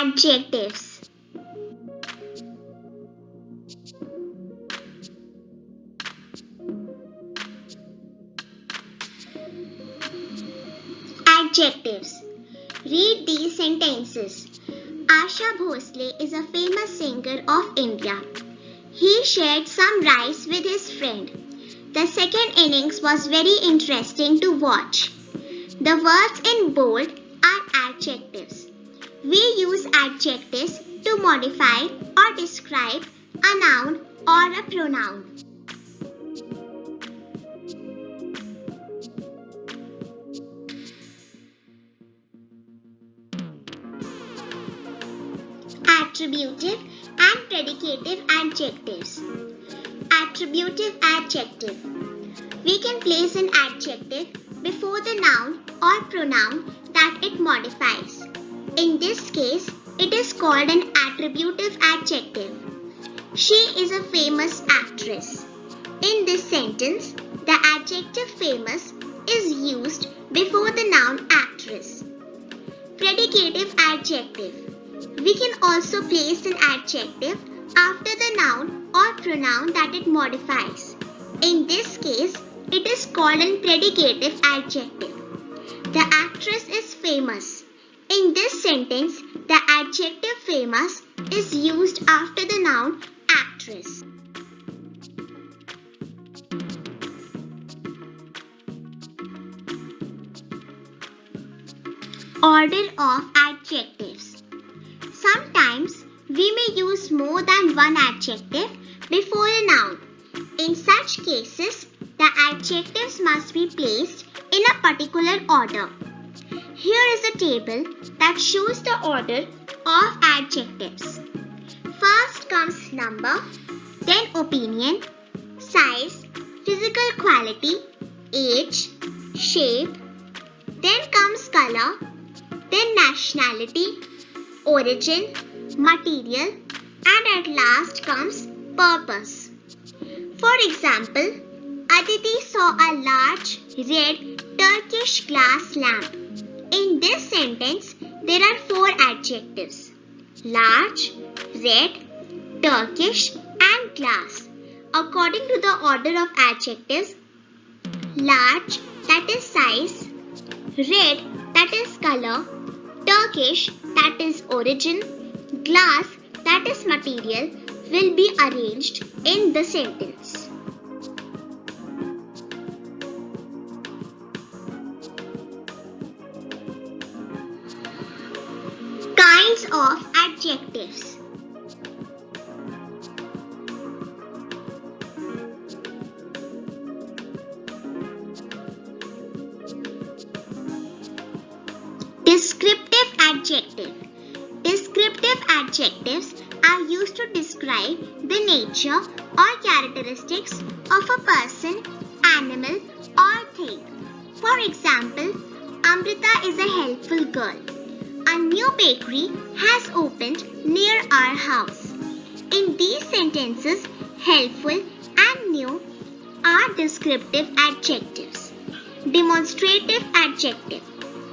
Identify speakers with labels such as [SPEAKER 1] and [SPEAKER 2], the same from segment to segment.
[SPEAKER 1] Adjectives. Adjectives. Read these sentences. Asha Bhosle is a famous singer of India. He shared some rice with his friend. The second innings was very interesting to watch. The words in bold are adjectives. We use adjectives to modify or describe a noun or a pronoun. Attributive and predicative adjectives. Attributive adjective. We can place an adjective before the noun or pronoun that it modifies. In this case, it is called an attributive adjective. She is a famous actress. In this sentence, the adjective famous is used before the noun actress. Predicative adjective. We can also place an adjective after the noun or pronoun that it modifies. In this case, it is called an predicative adjective. The actress is famous. In this sentence, the adjective famous is used after the noun actress. Order of adjectives. Sometimes we may use more than one adjective before a noun. In such cases, the adjectives must be placed in a particular order. Here is a table that shows the order of adjectives. First comes number, then opinion, size, physical quality, age, shape, then comes color, then nationality, origin, material, and at last comes purpose. For example, Aditi saw a large red Turkish glass lamp. In this sentence, there are four adjectives: large, red, Turkish, and glass. According to the order of adjectives, large, that is size, red, that is color, Turkish, that is origin, glass, that is material, will be arranged in the sentence. Kinds of adjectives. Descriptive adjective. Descriptive adjectives are used to describe the nature or characteristics of a person, animal, or thing. For example, Amrita is a helpful girl. A new bakery has opened near our house. In these sentences, helpful and new are descriptive adjectives. Demonstrative adjective.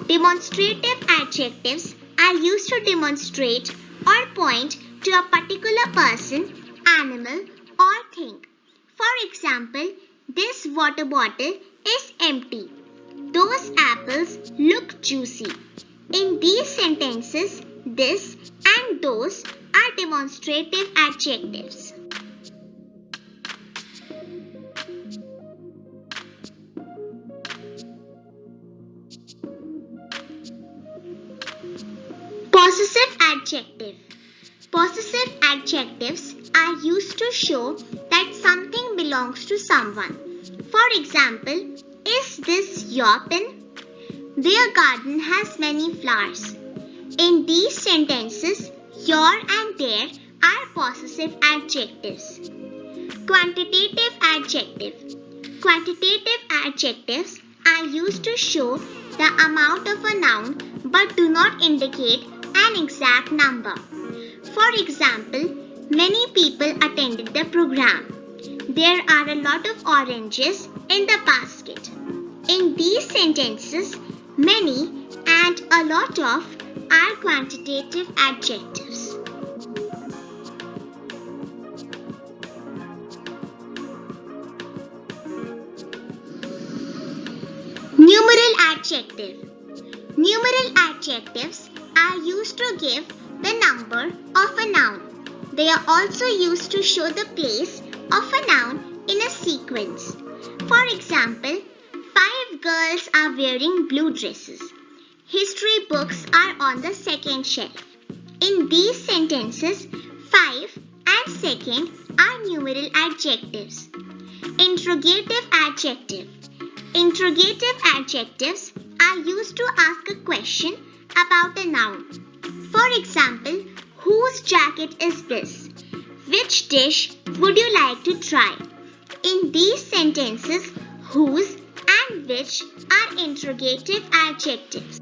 [SPEAKER 1] Demonstrative adjectives are used to demonstrate or point to a particular person, animal, or thing. For example, this water bottle is empty. Those apples look juicy. In these sentences, this and those are demonstrative adjectives. Possessive adjective. Possessive adjectives are used to show that something belongs to someone. For example, is this your pen? Their garden has many flowers. In these sentences, your and their are possessive adjectives. Quantitative adjective. Quantitative adjectives are used to show the amount of a noun but do not indicate an exact number. For example, many people attended the program. There are a lot of oranges in the basket. In these sentences, many and a lot of are quantitative adjectives. Numeral adjective. Numeral adjectives are used to give the number of a noun. They are also used to show the place of a noun in a sequence. For example, 5 girls are wearing blue dresses. History books are on the second shelf. In these sentences, 5 and second are numeral adjectives. Interrogative adjective. Interrogative adjectives are used to ask a question about a noun. For example, whose jacket is this? Which dish would you like to try? In these sentences, whose and which are interrogative adjectives.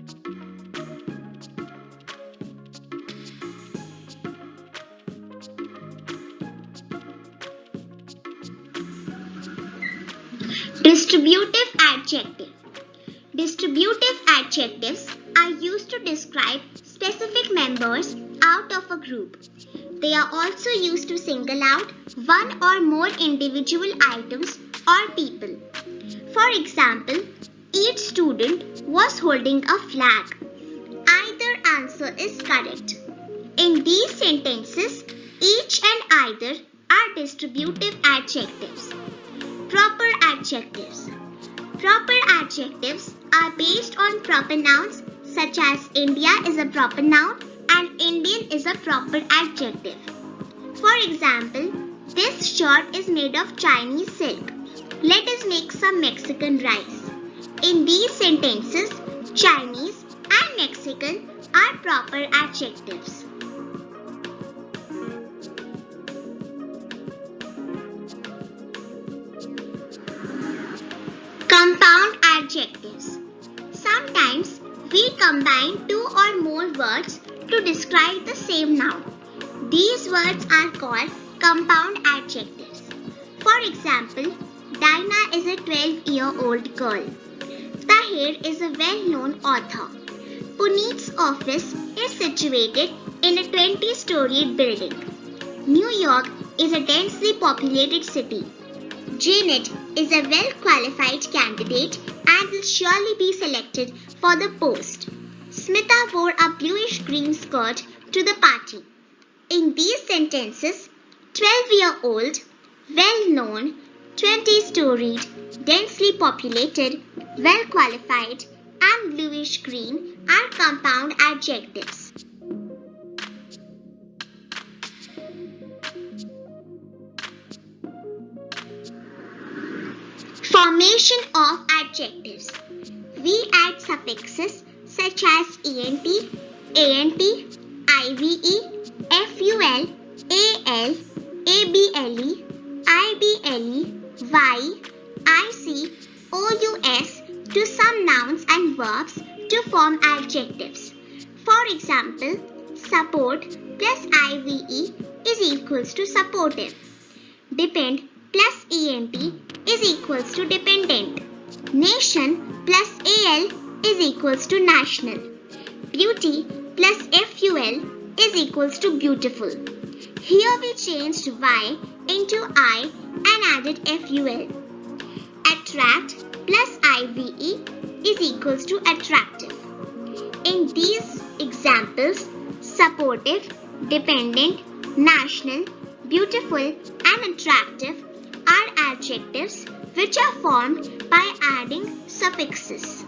[SPEAKER 1] Distributive adjective. Distributive adjectives are used to describe specific members out of a group. They are also used to single out one or more individual items or people. For example, each student was holding a flag. Either answer is correct. In these sentences, each and either are distributive adjectives. Proper adjectives. Proper adjectives are based on proper nouns such as India is a proper noun and Indian is a proper adjective. For example, this shirt is made of Chinese silk. Let us make some Mexican rice. In these sentences, Chinese and Mexican are proper adjectives. Compound adjectives. Sometimes we combine two or more words to describe the same noun. These words are called compound adjectives. For example, Dinah is a 12-year-old girl. Tahir is a well-known author. Puneet's office is situated in a 20-storied building. New York is a densely populated city. Janet is a well-qualified candidate and will surely be selected for the post. Smita wore a bluish-green skirt to the party. In these sentences, 12-year-old, well-known, 20-storied, densely populated, well-qualified, and bluish-green are compound adjectives. Formation of adjectives. We add suffixes such as ent, ant, ive, ful, al, able, ible, y, ic, ous to some nouns and verbs to form adjectives. For example, support plus ive is equals to supportive. Depend plus ent is equals to dependent. Nation plus al is equals to national. Beauty plus ful is equals to beautiful. Here we changed y into I and added ful. Attract plus ive is equals to attractive. In these examples, supportive, dependent, national, beautiful and attractive are adjectives which are formed by adding suffixes.